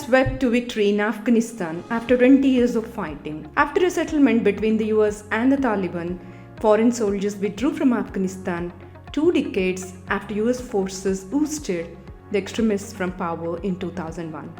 has swept to victory in Afghanistan after 20 years of fighting. After a settlement between the US and the Taliban, foreign soldiers withdrew from Afghanistan 2 decades after US forces ousted the extremists from power in 2001.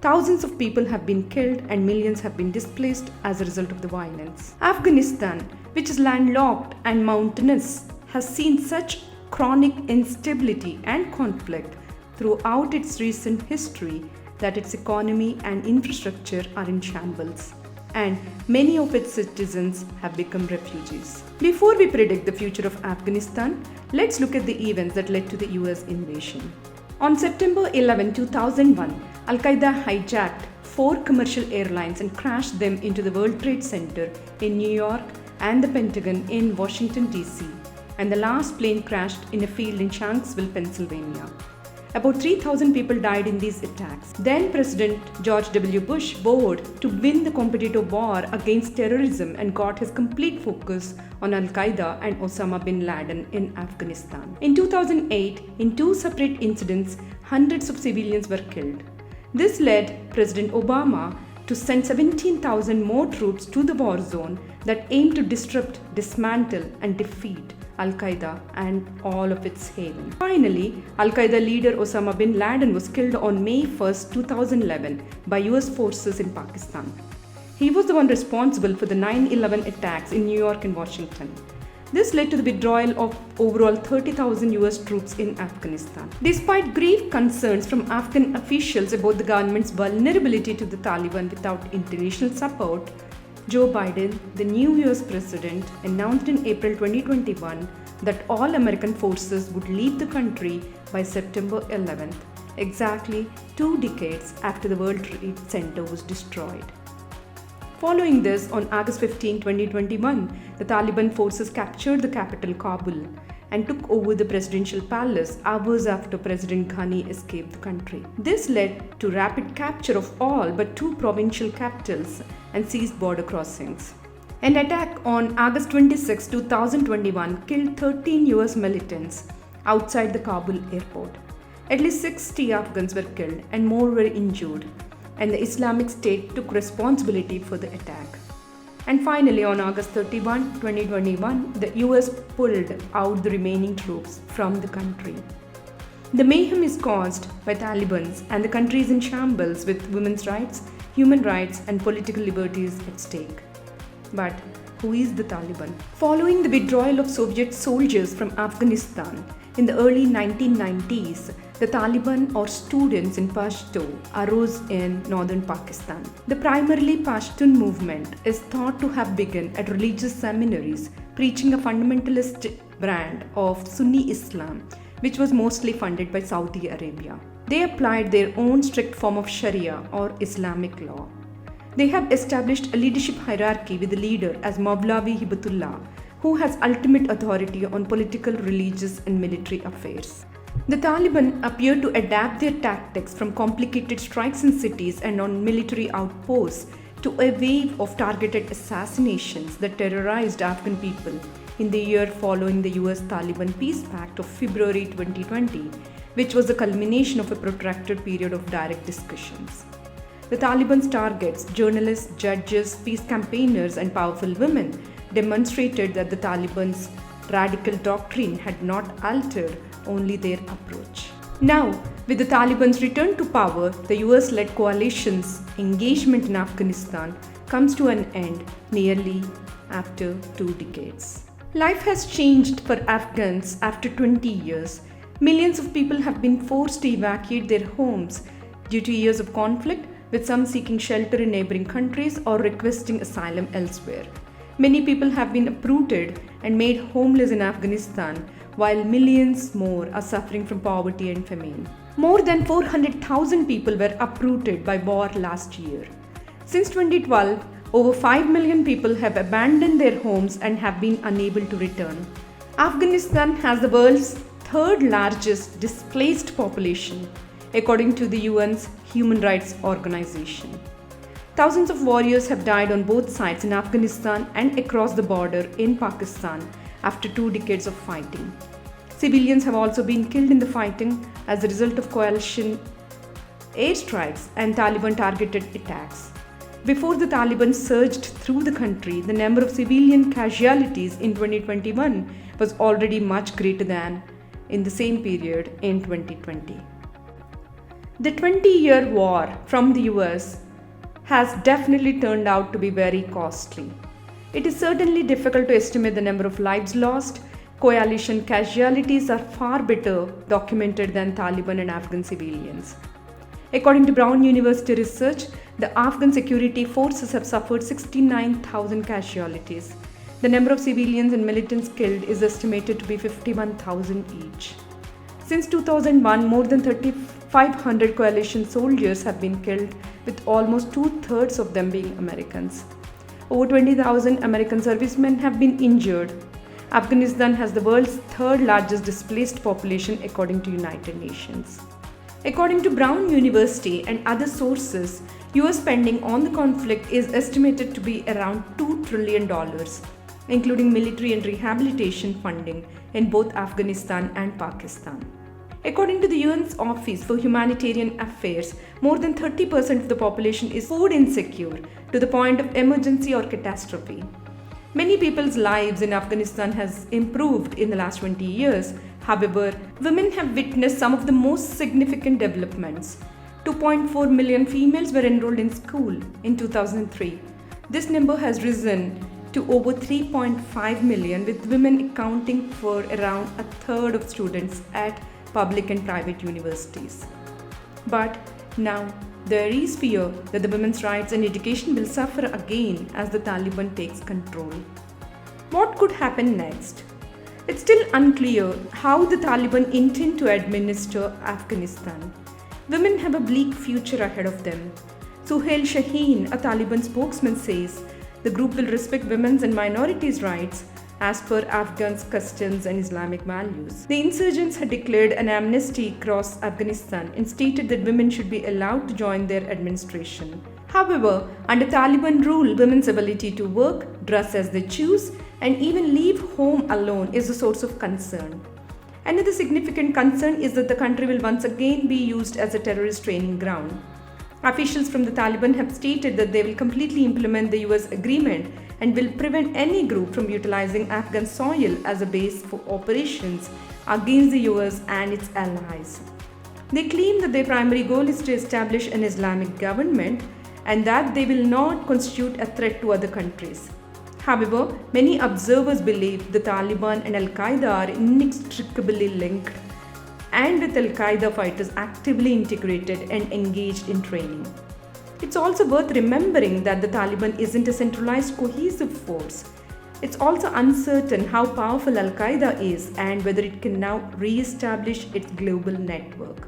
Thousands of people have been killed and millions have been displaced as a result of the violence. Afghanistan, which is landlocked and mountainous, has seen such chronic instability and conflict throughout its recent history that its economy and infrastructure are in shambles, and many of its citizens have become refugees. Before we predict the future of Afghanistan, let's look at the events that led to the US invasion. On September 11, 2001, Al-Qaeda hijacked 4 commercial airlines and crashed them into the World Trade Center in New York and the Pentagon in Washington, D.C., and the last plane crashed in a field in Shanksville, Pennsylvania. About 3,000 people died in these attacks. Then President George W. Bush vowed to win the competitive war against terrorism and got his complete focus on Al-Qaeda and Osama bin Laden in Afghanistan. In 2008, in 2 separate incidents, hundreds of civilians were killed. This led President Obama to send 17,000 more troops to the war zone that aimed to disrupt, dismantle, and defeat Al-Qaeda and all of its haven. Finally, Al-Qaeda leader Osama bin Laden was killed on May 1, 2011 by US forces in Pakistan. He was the one responsible for the 9/11 attacks in New York and Washington. This led to the withdrawal of overall 30,000 US troops in Afghanistan. Despite grave concerns from Afghan officials about the government's vulnerability to the Taliban without international support, Joe Biden, the new US president, announced in April 2021 that all American forces would leave the country by September 11th, exactly 2 decades after the World Trade Center was destroyed. Following this, on August 15, 2021, the Taliban forces captured the capital Kabul and took over the presidential palace hours after President Ghani escaped the country. This led to rapid capture of all but 2 provincial capitals and seized border crossings. An attack on August 26, 2021 killed 13 US militants outside the Kabul airport. At least 60 Afghans were killed and more were injured, and the Islamic State took responsibility for the attack. And finally, on August 31, 2021, the US pulled out the remaining troops from the country. The mayhem is caused by Taliban, and the country is in shambles with women's rights, human rights, and political liberties at stake. But who is the Taliban? Following the withdrawal of Soviet soldiers from Afghanistan in the early 1990s, the Taliban, or students in Pashto, arose in northern Pakistan. The primarily Pashtun movement is thought to have begun at religious seminaries, preaching a fundamentalist brand of Sunni Islam, which was mostly funded by Saudi Arabia. They applied their own strict form of Sharia, or Islamic law. They have established a leadership hierarchy with the leader as Mawlavi Hibatullah, who has ultimate authority on political, religious, and military affairs. The Taliban appear to adapt their tactics from complicated strikes in cities and on military outposts to a wave of targeted assassinations that terrorized Afghan people in the year following the US-Taliban Peace Pact of February 2020, which was the culmination of a protracted period of direct discussions. The Taliban's targets, journalists, judges, peace campaigners, and powerful women, demonstrated that the Taliban's radical doctrine had not altered, only their approach. Now, with the Taliban's return to power, the US-led coalition's engagement in Afghanistan comes to an end nearly after 2 decades. Life has changed for Afghans after 20 years. Millions of people have been forced to evacuate their homes due to years of conflict, with some seeking shelter in neighboring countries or requesting asylum elsewhere. Many people have been uprooted and made homeless in Afghanistan, while millions more are suffering from poverty and famine. More than 400,000 people were uprooted by war last year. Since 2012, over 5 million people have abandoned their homes and have been unable to return. Afghanistan has the world's 3rd largest displaced population, according to the UN's Human Rights Organization. Thousands of warriors have died on both sides in Afghanistan and across the border in Pakistan after 2 decades of fighting. Civilians have also been killed in the fighting as a result of coalition airstrikes, and Taliban targeted attacks. Before the Taliban surged through the country, the number of civilian casualties in 2021 was already much greater than in the same period in 2020. The 20-year war from the US has definitely turned out to be very costly. It is certainly difficult to estimate the number of lives lost. Coalition casualties are far better documented than Taliban and Afghan civilians. According to Brown University research, the Afghan security forces have suffered 69,000 casualties. The number of civilians and militants killed is estimated to be 51,000 each. Since 2001, more than 3,500 coalition soldiers have been killed, with almost two-thirds of them being Americans. Over 20,000 American servicemen have been injured. Afghanistan has the world's third largest displaced population according to United Nations. According to Brown University and other sources, US spending on the conflict is estimated to be around $2 trillion, including military and rehabilitation funding in both Afghanistan and Pakistan. According to the UN's Office for Humanitarian Affairs, more than 30% of the population is food insecure to the point of emergency or catastrophe. Many people's lives in Afghanistan has improved in the last 20 years. However, women have witnessed some of the most significant developments. 2.4 million females were enrolled in school in 2003. This number has risen to over 3.5 million, with women accounting for around a third of students at public and private universities. But now, there is fear that the women's rights and education will suffer again as the Taliban takes control. What could happen next? It's still unclear how the Taliban intend to administer Afghanistan. Women have a bleak future ahead of them. Suhail Shaheen, a Taliban spokesman, says the group will respect women's and minorities' rights as per Afghans' customs and Islamic values. The insurgents had declared an amnesty across Afghanistan and stated that women should be allowed to join their administration. However, under Taliban rule, women's ability to work, dress as they choose, and even leave home alone is a source of concern. Another significant concern is that the country will once again be used as a terrorist training ground. Officials from the Taliban have stated that they will completely implement the US agreement and will prevent any group from utilizing Afghan soil as a base for operations against the US and its allies. They claim that their primary goal is to establish an Islamic government and that they will not constitute a threat to other countries. However, many observers believe the Taliban and Al-Qaeda are inextricably linked, and with Al-Qaeda fighters actively integrated and engaged in training. It's also worth remembering that the Taliban isn't a centralized, cohesive force. It's also uncertain how powerful Al-Qaeda is and whether it can now re-establish its global network.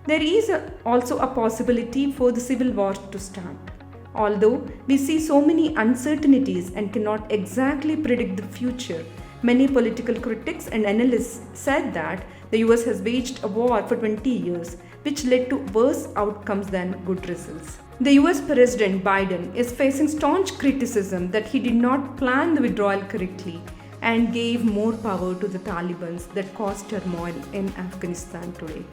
There is also a possibility for the civil war to start. Although we see so many uncertainties and cannot exactly predict the future, many political critics and analysts said that the US has waged a war for 20 years, which led to worse outcomes than good results. The US President Biden is facing staunch criticism that he did not plan the withdrawal correctly and gave more power to the Taliban that caused turmoil in Afghanistan today.